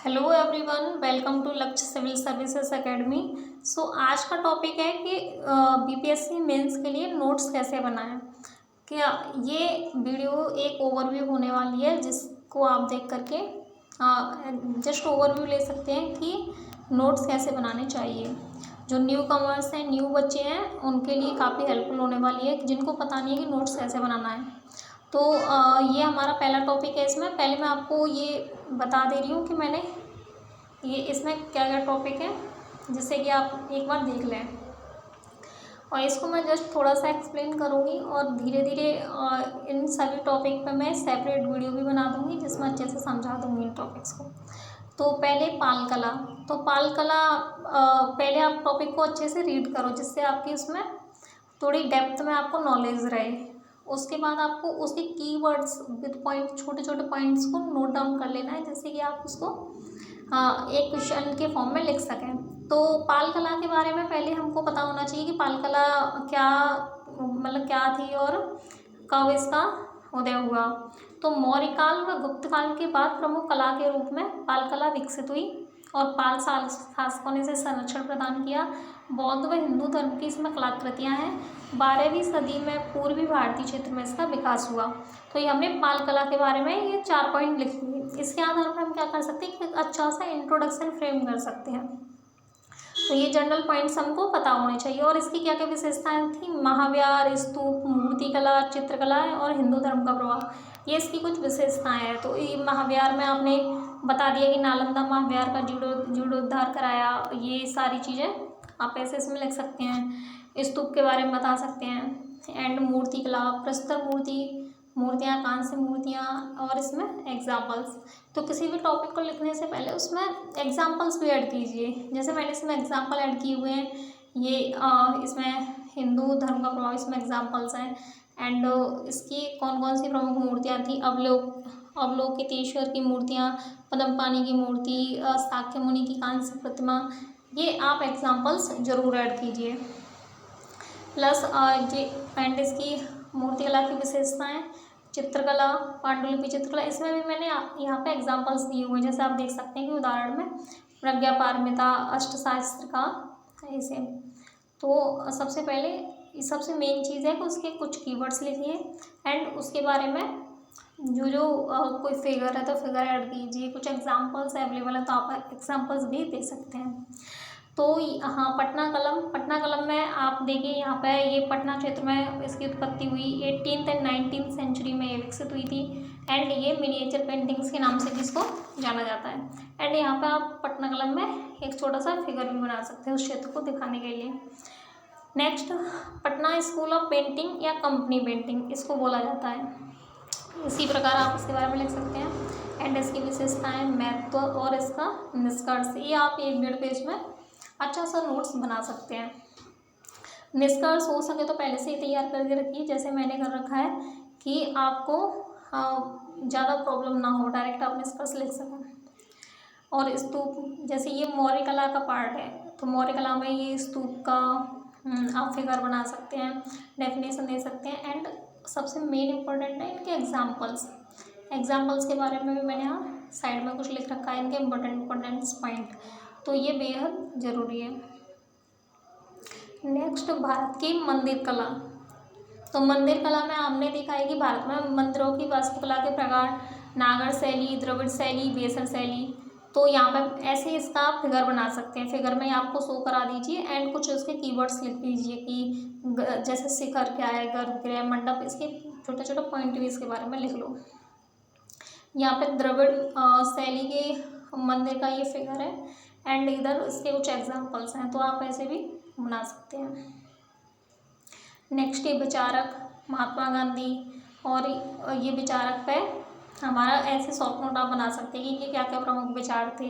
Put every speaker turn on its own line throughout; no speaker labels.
Hello everyone, welcome to लक्ष्य civil services academy. आज का टॉपिक है कि बीपीएससी मेंस के लिए नोट्स कैसे बनाएं। क्या ये वीडियो एक ओवरव्यू होने वाली है जिसको आप देख करके जस्ट ओवरव्यू ले सकते हैं कि नोट्स कैसे बनाने चाहिए। जो न्यू कमर्स हैं, न्यू बच्चे हैं, उनके लिए काफ़ी हेल्पफुल होने वाली है जिनको पता नहीं है कि नोट्स कैसे बनाना है। तो ये हमारा पहला टॉपिक है। इसमें पहले मैं आपको ये बता दे रही हूँ कि मैंने ये इसमें क्या क्या टॉपिक है, जिससे कि आप एक बार देख लें। और इसको मैं जस्ट थोड़ा सा एक्सप्लेन करूँगी और धीरे धीरे इन सभी टॉपिक पे मैं सेपरेट वीडियो भी बना दूँगी जिसमें अच्छे से समझा दूँगी इन टॉपिक्स को। तो पहले पाल कला। तो पाल कला पहले आप टॉपिक को अच्छे से रीड करो जिससे आपकी उसमें थोड़ी डेप्थ में आपको नॉलेज रहे। उसके बाद आपको उसके कीवर्ड्स विद पॉइंट, छोटे छोटे पॉइंट्स को नोट डाउन कर लेना है जिससे कि आप उसको एक क्वेश्चन के फॉर्म में लिख सकें। तो पाल कला के बारे में पहले हमको पता होना चाहिए कि पाल कला क्या, मतलब क्या थी और कब इसका उदय हुआ। तो मौर्य काल व गुप्त काल के बाद प्रमुख कला के रूप में पाल कला विकसित हुई और पाल शासकों ने इसे संरक्षण प्रदान किया। बौद्ध व हिंदू धर्म की इसमें कलाकृतियाँ हैं। 12वीं सदी में पूर्वी भारतीय क्षेत्र में इसका विकास हुआ। तो ये हमने पाल कला के बारे में ये 4 पॉइंट लिख लिए। इसके आधार पर हम क्या कर सकते हैं कि अच्छा सा इंट्रोडक्शन फ्रेम कर सकते हैं। तो ये जनरल पॉइंट्स हमको पता होने चाहिए। और इसकी क्या क्या विशेषताएं थी? महाव्यार, स्तूप, मूर्तिकला, चित्रकला और हिंदू धर्म का प्रभाव, ये इसकी कुछ विशेषताएं हैं। तो ये महाव्यार में आपने बता दिया कि नालंदा महाव्यार का जीर्णोद्धार कराया। ये सारी चीज़ें आप ऐसे इसमें लिख सकते हैं। स्तूप के बारे में बता सकते हैं। एंड मूर्तिकला, प्रस्तर मूर्तियाँ, कांस्य मूर्तियाँ और इसमें एग्जाम्पल्स। तो किसी भी टॉपिक को लिखने से पहले उसमें एग्जाम्पल्स भी ऐड कीजिए। जैसे मैंने इसमें एग्जाम्पल ऐड किए हुए हैं। ये इसमें हिंदू धर्म का प्रभाव इसमें एग्जाम्पल्स हैं। एंड इसकी कौन कौन सी प्रमुख मूर्तियाँ थी? अवलोकितेश्वर की मूर्तियाँ, पद्मपाणि की मूर्ति, शाक्य मुनि की कांस्य प्रतिमा, ये आप एग्जाम्पल्स जरूर ऐड कीजिए। प्लस एंड इसकी मूर्तिकला की विशेषताएं, चित्रकला, पांडुलिपि चित्रकला, इसमें भी मैंने यहाँ पे एग्जाम्पल्स दिए हुए हैं। जैसे आप देख सकते हैं कि उदाहरण में प्रज्ञा पारमिता, अष्टशास्त्र का ऐसे। तो सबसे पहले सबसे मेन चीज़ है कि उसके कुछ कीवर्ड्स लिखिए एंड उसके बारे में जो कोई फिगर है तो फिगर ऐड कीजिए। कुछ एग्जाम्पल्स अवेलेबल है तो आप एग्जाम्पल्स भी दे सकते हैं। तो हाँ, पटना कलम में आप देखिए यहाँ पे ये पटना क्षेत्र में इसकी उत्पत्ति हुई। 18th एंड 19th सेंचुरी में ये विकसित हुई थी। एंड ये मिनिएचर पेंटिंग्स के नाम से भी इसको जाना जाता है। एंड यहाँ पे आप पटना कलम में एक छोटा सा फिगर भी बना सकते हैं उस क्षेत्र को दिखाने के लिए। Next, Patna school of painting या कंपनी पेंटिंग इसको बोला जाता है। इसी प्रकार आप इसके बारे में लिख सकते हैं। एंड इसकी विशेषताएं, महत्व और इसका निष्कर्ष, ये आप 1-1.5 पेज में अच्छा सा नोट्स बना सकते हैं। निष्कर्ष हो सके तो पहले से ही तैयार करके रखिए। जैसे मैंने कर रखा है कि आपको ज़्यादा प्रॉब्लम ना हो, डायरेक्ट आप निष्कर्ष लिख सकें। और स्तूप, जैसे ये मौर्य कला का पार्ट है तो मौर्य कला में ये स्तूप का आप फिगर बना सकते हैं, डेफिनेशन दे सकते हैं। एंड सबसे मेन इम्पोर्टेंट है इनके एग्जाम्पल्स के बारे में भी मैंने यहाँ साइड में कुछ लिख रखा है, इनके इम्पोर्टेंट पॉइंट। तो ये बेहद ज़रूरी है। नेक्स्ट, भारत की मंदिर कला। तो मंदिर कला में हमने देखा है कि भारत में मंदिरों की वास्तुकला के प्रकार नागर शैली, द्रविड़ शैली, बेसर शैली। तो यहाँ पे ऐसे इसका आप फिगर बना सकते हैं। फिगर में आपको शो करा दीजिए एंड कुछ उसके कीवर्ड्स लिख दीजिए कि जैसे शिखर क्या है, गर्भगृह, मंडप, इसके छोटे छोटे पॉइंट भी इसके बारे में लिख लो। यहाँ पे द्रविड़ शैली के मंदिर का ये फिगर है एंड इधर इसके कुछ एग्जाम्पल्स हैं तो आप ऐसे भी बना सकते हैं। नेक्स्ट, ये विचारक महात्मा गांधी, और ये विचारक पे हमारा ऐसे शॉर्ट नोट आप बना सकते हैं कि इनके क्या क्या प्रमुख विचार थे,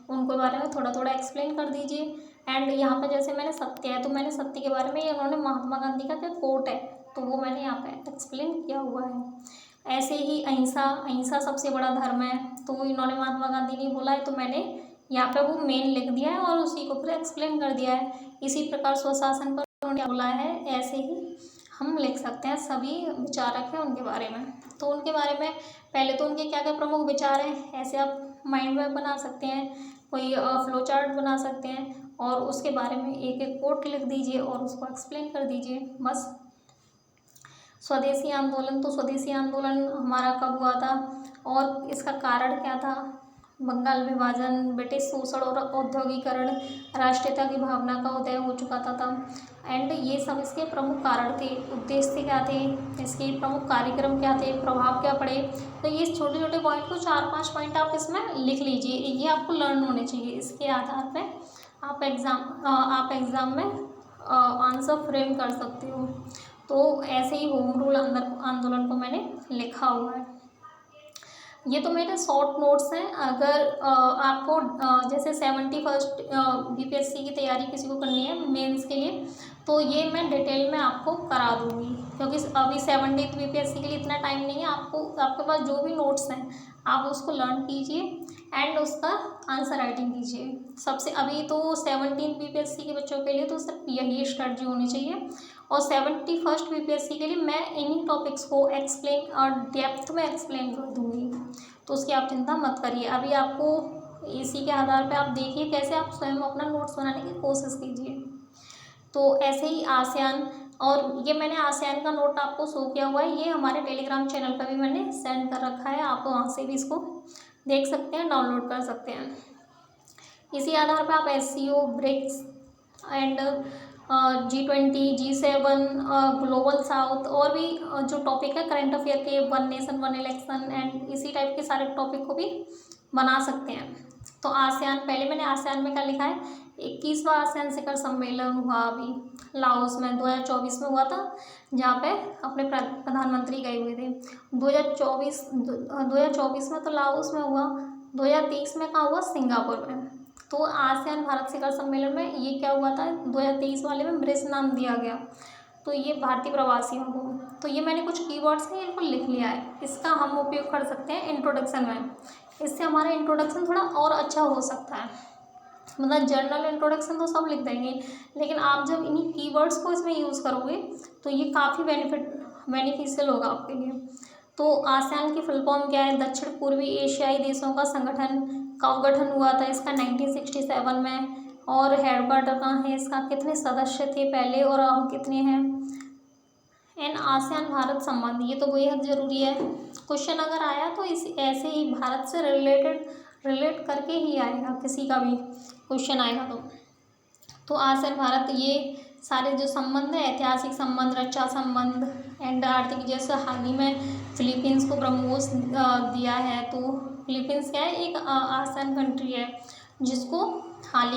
उनको बारे में थोड़ा थोड़ा एक्सप्लेन कर दीजिए। एंड यहाँ पे जैसे मैंने सत्य है तो मैंने सत्य के बारे में ये उन्होंने महात्मा गांधी का क्या कोट है तो वो मैंने यहाँ पे एक्सप्लेन किया हुआ है। ऐसे ही अहिंसा सबसे बड़ा धर्म है तो इन्होंने महात्मा गांधी ने बोला है तो मैंने यहाँ पे वो मेन लिख दिया है और उसी को फिर एक्सप्लेन कर दिया है। इसी प्रकार स्वशासन पर उन्होंने बोला है, ऐसे ही हम लिख सकते हैं सभी विचारक हैं उनके बारे में। तो उनके बारे में पहले तो उनके क्या क्या प्रमुख विचार हैं ऐसे आप माइंड मैप बना सकते हैं, कोई फ्लो चार्ट बना सकते हैं और उसके बारे में एक एक कोट लिख दीजिए और उसको एक्सप्लेन कर दीजिए बस। स्वदेशी आंदोलन, तो स्वदेशी आंदोलन हमारा कब हुआ था और इसका कारण क्या था? बंगाल विभाजन, ब्रिटिश शोषण और औद्योगिकरण, राष्ट्रीयता की भावना का उदय हो चुका था तब। एंड ये सब इसके प्रमुख कारण थे। उद्देश्य क्या थे, इसके प्रमुख कार्यक्रम क्या थे, प्रभाव क्या पड़े। तो ये छोटे छोटे पॉइंट को 4-5 पॉइंट आप इसमें लिख लीजिए, ये आपको लर्न होने चाहिए। इसके आधार पे आप एग्ज़ाम में आंसर फ्रेम कर सकते हो। तो ऐसे ही होम रूल आंदोलन को मैंने लिखा हुआ है। ये तो मेरे शॉर्ट नोट्स हैं। अगर आपको जैसे 71st बीपीएससी की तैयारी किसी को करनी है मेंस के लिए, तो ये मैं डिटेल में आपको करा दूँगी, क्योंकि अभी 70th बीपीएससी के लिए इतना टाइम नहीं है। आपके पास जो भी नोट्स हैं आप उसको लर्न कीजिए एंड उसका आंसर राइटिंग कीजिए। सबसे अभी तो 17th बीपीएससी के बच्चों के लिए तो सिर्फ यही स्ट्रेटजी होनी चाहिए, और 71st बीपीएससी के लिए मैं इन्हीं टॉपिक्स को एक्सप्लेन और डेप्थ में एक्सप्लेन कर दूँगी, तो उसकी आप चिंता मत करिए। अभी आपको इसी के आधार पे आप देखिए कैसे आप स्वयं अपना नोट्स बनाने की कोशिश कीजिए। तो ऐसे ही आसियान, और ये मैंने आसियान का नोट आपको शो किया हुआ है, ये हमारे टेलीग्राम चैनल पर भी मैंने सेंड कर रखा है, आप वहाँ से भी इसको देख सकते हैं, डाउनलोड कर सकते हैं। इसी आधार पर आप SCO, BRICS and G20, G7, global south और भी जो टॉपिक है करंट अफेयर के, one nation one election and इसी टाइप के सारे टॉपिक को भी बना सकते हैं। तो आसियान, पहले मैंने आसियान में क्या लिखा है, 21वां आसियान शिखर सम्मेलन हुआ अभी लाओस में 2024 में हुआ था, जहाँ पे अपने प्रधानमंत्री गए हुए थे। 2024 में तो लाओस में हुआ, 2023 में कहाँ हुआ, सिंगापुर में। तो आसियान भारत शिखर सम्मेलन में ये क्या हुआ था, 2023 वाले में ब्रिक्स नाम दिया गया, तो ये भारतीय प्रवासियों को। तो ये मैंने कुछ कीवर्ड्स हैं इनको लिख लिया है, इसका हम उपयोग कर सकते हैं इंट्रोडक्शन में। इससे हमारा इंट्रोडक्शन थोड़ा और अच्छा हो सकता है। मतलब जर्नल इंट्रोडक्शन तो सब लिख देंगे, लेकिन आप जब इन्हीं कीवर्ड्स को इसमें यूज़ करोगे तो ये काफ़ी बेनिफिशियल होगा आपके लिए। तो आसियान की फुल फॉर्म क्या है, दक्षिण पूर्वी एशियाई देशों का संगठन। कब गठन हुआ था इसका, 1967 में। और हेडक्वार्टर कहाँ है इसका, कितने सदस्य थे पहले और अब कितने हैं। एंड आसियान भारत संबंध, ये तो बेहद ज़रूरी है। क्वेश्चन अगर आया तो इस ऐसे ही भारत से रिलेट करके ही आएगा, किसी का भी क्वेश्चन आएगा तो आसियान भारत, ये सारे जो संबंध है, ऐतिहासिक संबंध, रक्षा संबंध एंड आर्थिक, जैसे हाल ही में फिलीपींस को ब्रह्मोस दिया है, तो फिलीपींस क्या है, एक आसियान कंट्री है जिसको हाल ही